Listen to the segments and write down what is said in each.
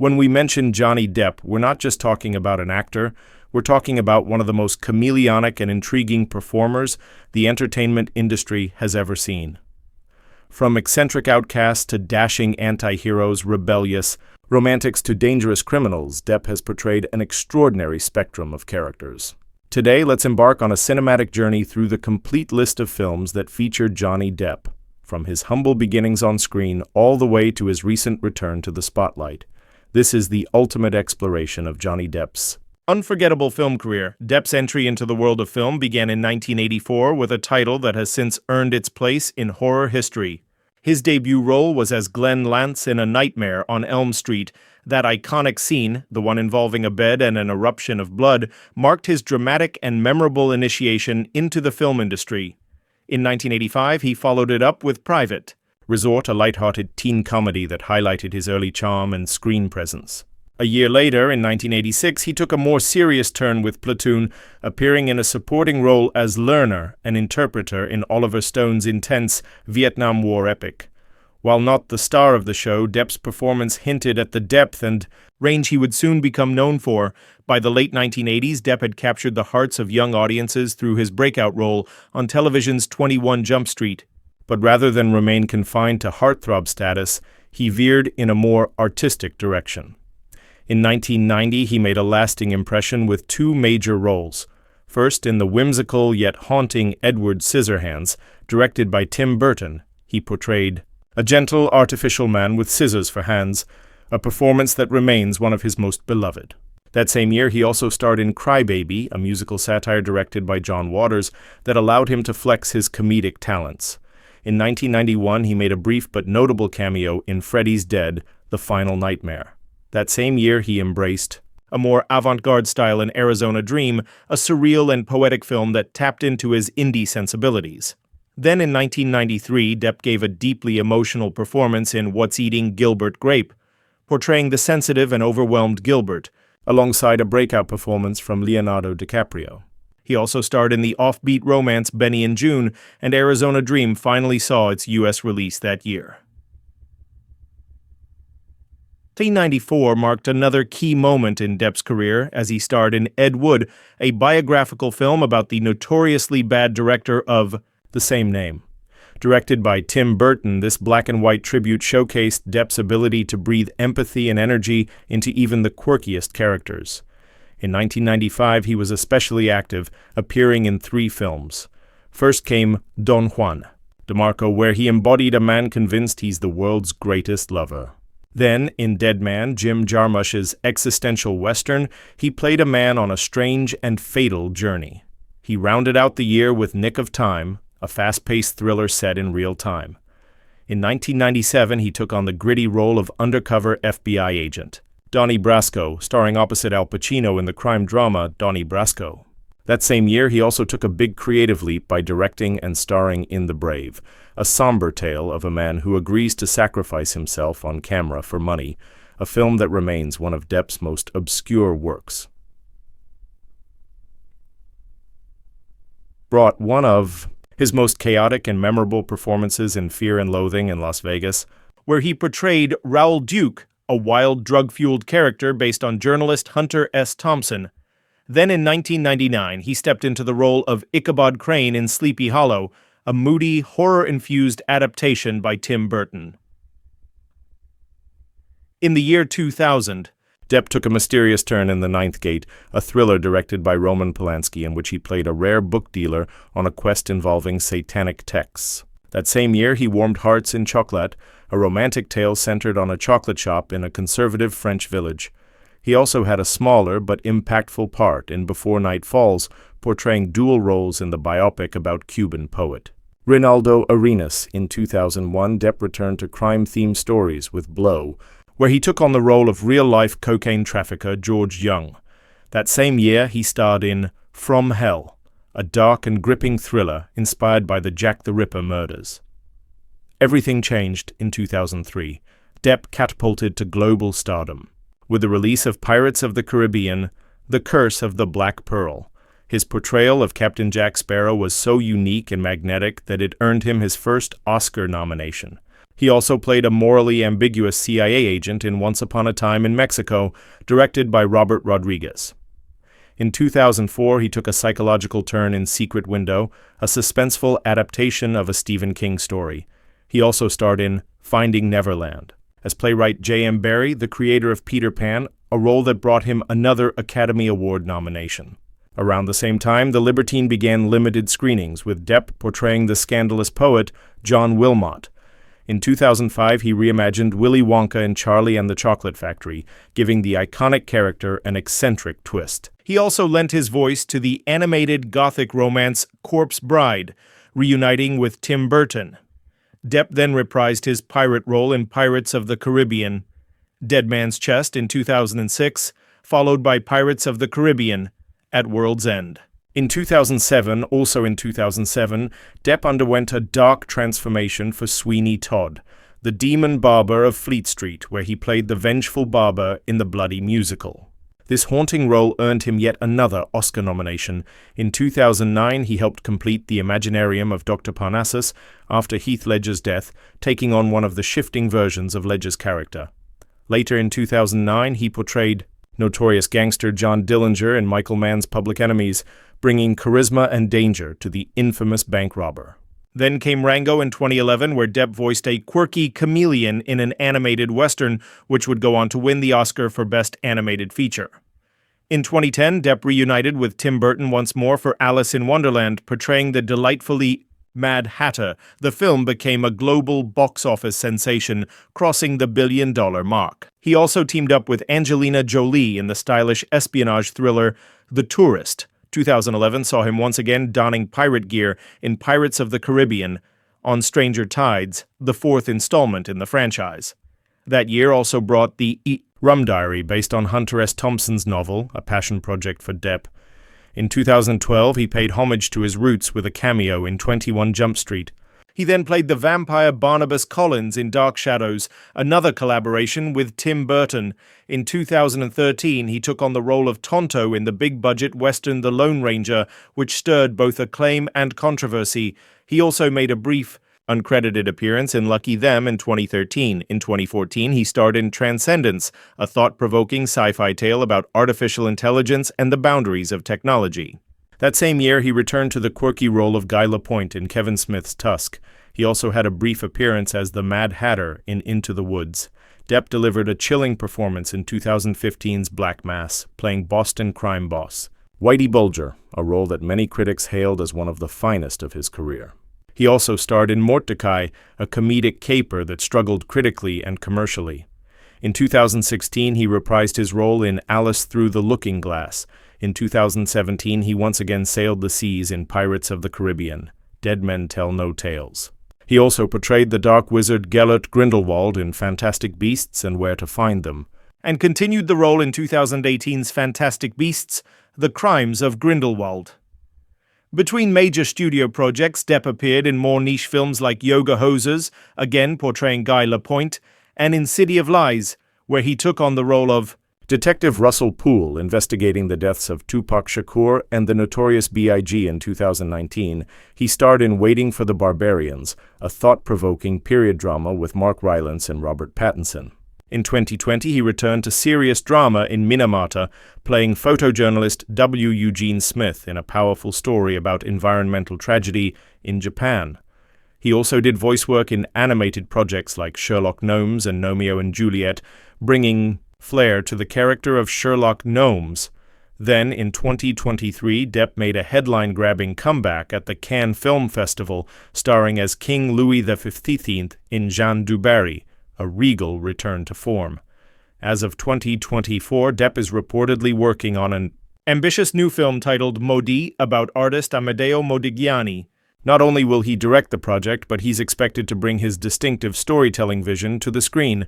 When we mention Johnny Depp, we're not just talking about an actor, we're talking about one of the most chameleonic and intriguing performers the entertainment industry has ever seen. From eccentric outcasts to dashing anti-heroes, rebellious romantics to dangerous criminals, Depp has portrayed an extraordinary spectrum of characters. Today, let's embark on a cinematic journey through the complete list of films that feature Johnny Depp, from his humble beginnings on screen all the way to his recent return to the spotlight. This is the ultimate exploration of Johnny Depp's unforgettable film career. Depp's entry into the world of film began in 1984 with a title that has since earned its place in horror history. His debut role was as Glenn Lance in A Nightmare on Elm Street. That iconic scene, the one involving a bed and an eruption of blood, marked his dramatic and memorable initiation into the film industry. In 1985, he followed it up with Private, Resort, a lighthearted teen comedy that highlighted his early charm and screen presence. A year later, in 1986, he took a more serious turn with Platoon, appearing in a supporting role as Lerner, an interpreter in Oliver Stone's intense Vietnam War epic. While not the star of the show, Depp's performance hinted at the depth and range he would soon become known for. By the late 1980s, Depp had captured the hearts of young audiences through his breakout role on television's 21 Jump Street. But rather than remain confined to heartthrob status, he veered in a more artistic direction. In 1990, he made a lasting impression with two major roles. First, in the whimsical yet haunting Edward Scissorhands, directed by Tim Burton, he portrayed a gentle, artificial man with scissors for hands, a performance that remains one of his most beloved. That same year, he also starred in Crybaby, a musical satire directed by John Waters that allowed him to flex his comedic talents. In 1991, he made a brief but notable cameo in Freddy's Dead, The Final Nightmare. That same year, he embraced a more avant-garde style in Arizona Dream, a surreal and poetic film that tapped into his indie sensibilities. Then in 1993, Depp gave a deeply emotional performance in What's Eating Gilbert Grape, portraying the sensitive and overwhelmed Gilbert, alongside a breakout performance from Leonardo DiCaprio. He also starred in the offbeat romance Benny and June, and Arizona Dream finally saw its U.S. release that year. 1994 marked another key moment in Depp's career as he starred in Ed Wood, a biographical film about the notoriously bad director of the same name. Directed by Tim Burton, this black-and-white tribute showcased Depp's ability to breathe empathy and energy into even the quirkiest characters. In 1995, he was especially active, appearing in 3 films. First came Don Juan, DeMarco, where he embodied a man convinced he's the world's greatest lover. Then, in Dead Man, Jim Jarmusch's existential western, he played a man on a strange and fatal journey. He rounded out the year with Nick of Time, a fast-paced thriller set in real time. In 1997, he took on the gritty role of undercover FBI agent Donnie Brasco, starring opposite Al Pacino in the crime drama Donnie Brasco. That same year, he also took a big creative leap by directing and starring in The Brave, a somber tale of a man who agrees to sacrifice himself on camera for money, a film that remains one of Depp's most obscure works. Brought one of his most chaotic and memorable performances in Fear and Loathing in Las Vegas, where he portrayed Raoul Duke, a wild, drug-fueled character based on journalist Hunter S. Thompson. Then in 1999, he stepped into the role of Ichabod Crane in Sleepy Hollow, a moody, horror-infused adaptation by Tim Burton. In the year 2000, Depp took a mysterious turn in The Ninth Gate, a thriller directed by Roman Polanski in which he played a rare book dealer on a quest involving satanic texts. That same year, he warmed hearts in Chocolat, a romantic tale centered on a chocolate shop in a conservative French village. He also had a smaller but impactful part in Before Night Falls, portraying dual roles in the biopic about Cuban poet Reinaldo Arenas. In 2001, Depp returned to crime-themed stories with Blow, where he took on the role of real-life cocaine trafficker George Young. That same year, he starred in From Hell, a dark and gripping thriller inspired by the Jack the Ripper murders. Everything changed in 2003. Depp catapulted to global stardom with the release of Pirates of the Caribbean, The Curse of the Black Pearl. His portrayal of Captain Jack Sparrow was so unique and magnetic that it earned him his first Oscar nomination. He also played a morally ambiguous CIA agent in Once Upon a Time in Mexico, directed by Robert Rodriguez. In 2004, he took a psychological turn in Secret Window, a suspenseful adaptation of a Stephen King story. He also starred in Finding Neverland as playwright J.M. Barrie, the creator of Peter Pan, a role that brought him another Academy Award nomination. Around the same time, The Libertine began limited screenings, with Depp portraying the scandalous poet John Wilmot. In 2005, he reimagined Willy Wonka and Charlie and the Chocolate Factory, giving the iconic character an eccentric twist. He also lent his voice to the animated gothic romance Corpse Bride, reuniting with Tim Burton. Depp then reprised his pirate role in Pirates of the Caribbean, Dead Man's Chest in 2006, followed by Pirates of the Caribbean, At World's End. In 2007, Depp underwent a dark transformation for Sweeney Todd, the demon barber of Fleet Street, where he played the vengeful barber in the Bloody musical. This haunting role earned him yet another Oscar nomination. In 2009, he helped complete the Imaginarium of Dr. Parnassus after Heath Ledger's death, taking on one of the shifting versions of Ledger's character. Later in 2009, he portrayed notorious gangster John Dillinger in Michael Mann's Public Enemies, bringing charisma and danger to the infamous bank robber. Then came Rango in 2011, where Depp voiced a quirky chameleon in an animated Western, which would go on to win the Oscar for Best Animated Feature. In 2010, Depp reunited with Tim Burton once more for Alice in Wonderland, portraying the delightfully Mad Hatter. The film became a global box office sensation, crossing the billion-dollar mark. He also teamed up with Angelina Jolie in the stylish espionage thriller The Tourist. 2011 saw him once again donning pirate gear in Pirates of the Caribbean on Stranger Tides, the fourth installment in the franchise. That year also brought the Rum Diary, based on Hunter S. Thompson's novel, a passion project for Depp. In 2012, he paid homage to his roots with a cameo in 21 Jump Street. He then played the vampire Barnabas Collins in Dark Shadows, another collaboration with Tim Burton. In 2013, he took on the role of Tonto in the big-budget western The Lone Ranger, which stirred both acclaim and controversy. He also made a brief, uncredited appearance in Lucky Them in 2013. In 2014, he starred in Transcendence, a thought-provoking sci-fi tale about artificial intelligence and the boundaries of technology. That same year, he returned to the quirky role of Guy Lapointe in Kevin Smith's Tusk. He also had a brief appearance as the Mad Hatter in Into the Woods. Depp delivered a chilling performance in 2015's Black Mass, playing Boston crime boss Whitey Bulger, a role that many critics hailed as one of the finest of his career. He also starred in Mordecai, a comedic caper that struggled critically and commercially. In 2016, he reprised his role in Alice Through the Looking Glass. In 2017, he once again sailed the seas in Pirates of the Caribbean, Dead Men Tell No Tales. He also portrayed the dark wizard Gellert Grindelwald in Fantastic Beasts and Where to Find Them, and continued the role in 2018's Fantastic Beasts, The Crimes of Grindelwald. Between major studio projects, Depp appeared in more niche films like Yoga Hosers, again portraying Guy Lapointe, and in City of Lies, where he took on the role of Detective Russell Poole, investigating the deaths of Tupac Shakur and the Notorious B.I.G. in 2019. He starred in Waiting for the Barbarians, a thought-provoking period drama with Mark Rylance and Robert Pattinson. In 2020, he returned to serious drama in Minamata, playing photojournalist W. Eugene Smith in a powerful story about environmental tragedy in Japan. He also did voice work in animated projects like Sherlock Gnomes and Romeo and Juliet, bringing flair to the character of Sherlock Gnomes. Then, in 2023, Depp made a headline-grabbing comeback at the Cannes Film Festival, starring as King Louis XV in Jean du Barry, a regal return to form. As of 2024, Depp is reportedly working on an ambitious new film titled Maudit about artist Amedeo Modigliani. Not only will he direct the project, but he's expected to bring his distinctive storytelling vision to the screen.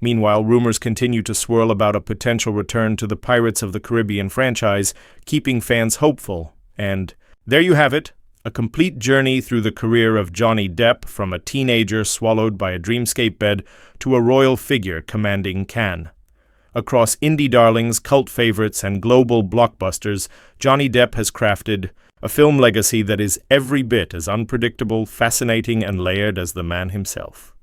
Meanwhile, rumors continue to swirl about a potential return to the Pirates of the Caribbean franchise, keeping fans hopeful. And there you have it, a complete journey through the career of Johnny Depp, from a teenager swallowed by a dreamscape bed to a royal figure commanding Cannes. Across indie darlings, cult favorites, and global blockbusters, Johnny Depp has crafted a film legacy that is every bit as unpredictable, fascinating, and layered as the man himself.